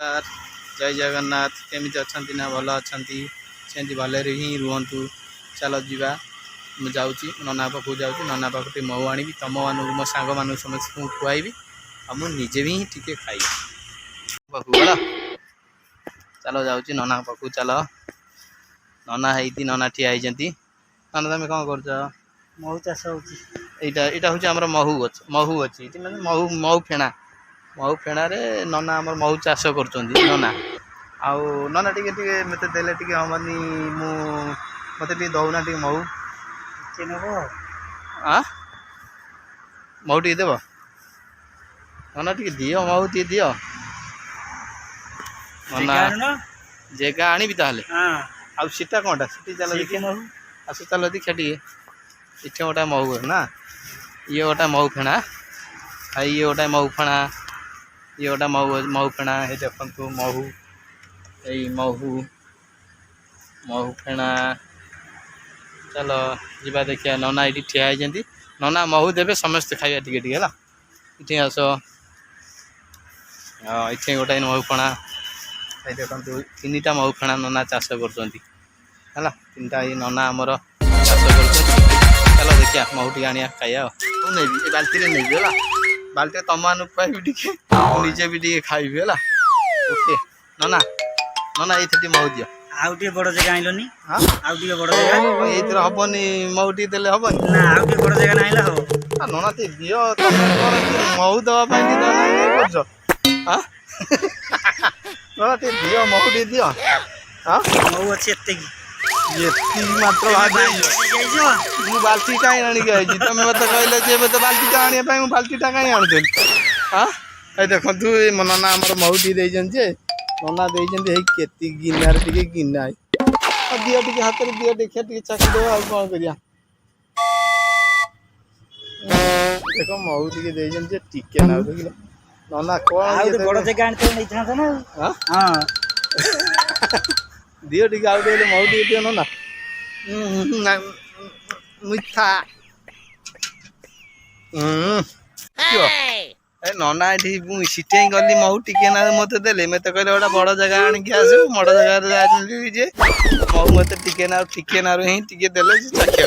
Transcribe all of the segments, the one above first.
जय जगन्नाथ केमी अच्छा ना भल अच्छा से भले ही रुहतु चल जा मुझे नना पाखु जाऊँ नना पाख मऊ आनी तुम मान मो सांग मान समस्त खुआबी आ मुझे भी टे खाई पाखु गला चलो जाऊँ नना पाखु चल नना है नना ठिया नना तुम कौन कर महू चाष यहाँ हूँ आम महू अच्छी महू महू फेणा महू फेणारे नना आम महू चाष कर नना आउ नना टे मत देले टे हमनी मत दौना टे महू हाँ महू टे देव नना टे दियो महू टे दियो नना जेगा आनी ताले आउ सीटा कौनटा सीटी चल आस चल देखा टे इटे गोटा महू है ना ये गोटा महू फेणा ये गोटा महू फेणा ये गोटा महू फेणा ये देखु महू यही महू महू फेणा चलो जीवा देखिए नना ये ठिया होती नना महू देवे समस्त खाଇବା टिके टिके है इटे आस इटे गोटाए महू फेणा ये देखो तीन महू फेणा नना चाष कर तीन ये नना आमर चाष कर चलो देखिया महू टी आनिया खाइया नहीं बाल्टी नहीं है बाल्टी तुम मान खुआबी टे निजे भी टे खाइबी है ओके नना नना ये महू दियो आउ टे बड़ जगह आइलनी हाँ आउ टे बड़ जगह ये हबनी महू टी देले हबनी ना आउ टे बड़ जगह ना आइला हो नना ती दियो तुम महू दवा नना ये कर हाँ नना ती दियो महू टी दियो हाँ महू अच्छी एते की ये मात्र बाल्टी कहीं आनिक तुम मत कहले बाल्टी आने बाल्टीटा कहीं आणुन हाँ ये देखु नना आमर महूटी जे नना देती गिनार टे गिना दियो टे हाथ में दियो देखिए टे चाखी देव आ कौन करिया देख महू टे टिके ना देख नना कौन बड़ जगह आनते नहीं था ना हाँ दियो टे आउ टे महू टे दियो नना मिठा ए नना ये सीटे गली महू टिके ना मत देले मत कहले गोटा बड़ जगह आणिक आस बड़ जगह महू मत टिके ना ही टिके देले चाखिया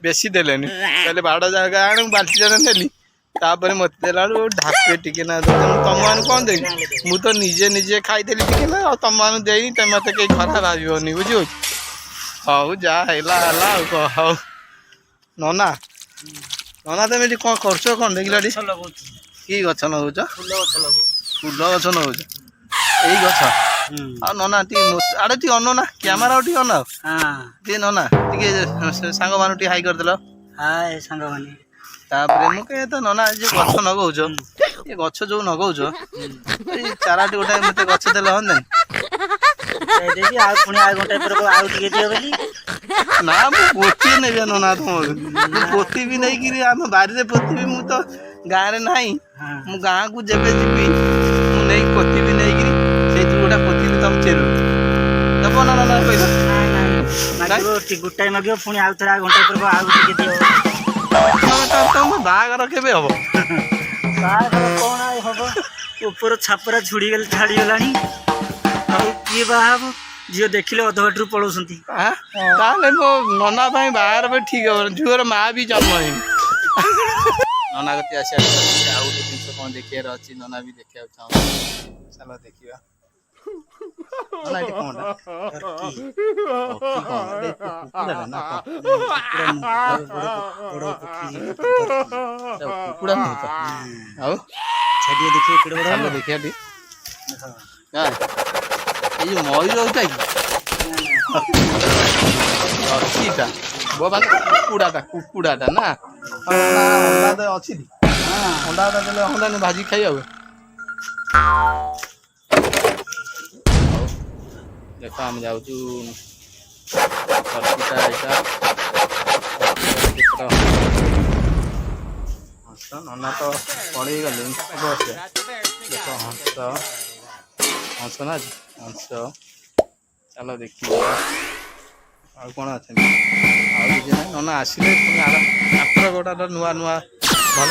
बेसी देले कहले बड़ जगह आण बाल्टी जन नेली तापर मत देला ढाके टिके ना तुम मान कौन दे मु तो निजे निजे खाईदेली टिके ना तुम मान देनी तुम मत कहीं खराब भावन बुझे हऊ जा हऊ नना नना तुम ये कौन कर कौन देख कि गछ नगौच फूल गछ नगौच यही गछ आ नना टी आड़े टी अना क्यामेरा टी अना टी नना टे सांग मान टी हाई करदेल हाय सांग माने तापर मुझे तो नना जो गछ नगौच ये गछ जो नगौच चारा टी गोटे मत गछ देले हम देबी आ पुणी आ घंटा पर आउ टिके दियो बोली ना पोती नहीं नना तुम पोती भी नहीं कि आम बारी पोती भी मुझे तो गाँव में नहीं मु गाँ को जब जी नहीं पोती भी नहीं कि गोटा पोती भी तुम चेरु दब ना ना कहो गोटाए मांग पुणी आउ थे घंटा पर आउ टिके दियो तुम बाहर के हम कौन हम ऊपर छापरा छुड़ी गल छाड़ी गलानी किए बाहब झील देखिले अधबाटू पलाउंट मो नना बाहर भी ठीक है झीवर माँ भी जन्म है नना कति आस आउ जिन कौन देखार अच्छी नना भी देखा चाहूँ चलो देखा देखिए ये मयूर होता कि बाबा कुकुड़ाटा ना अंडा अच्छी अंडा देते अंडा भाजी खाई देख आम जाऊँ हंस नना तो पड़े गले बस देख हंस हंस ना हंस चलो देखिए आ कौन अच्छा नना आसिले गोटा नुआ नुआ भल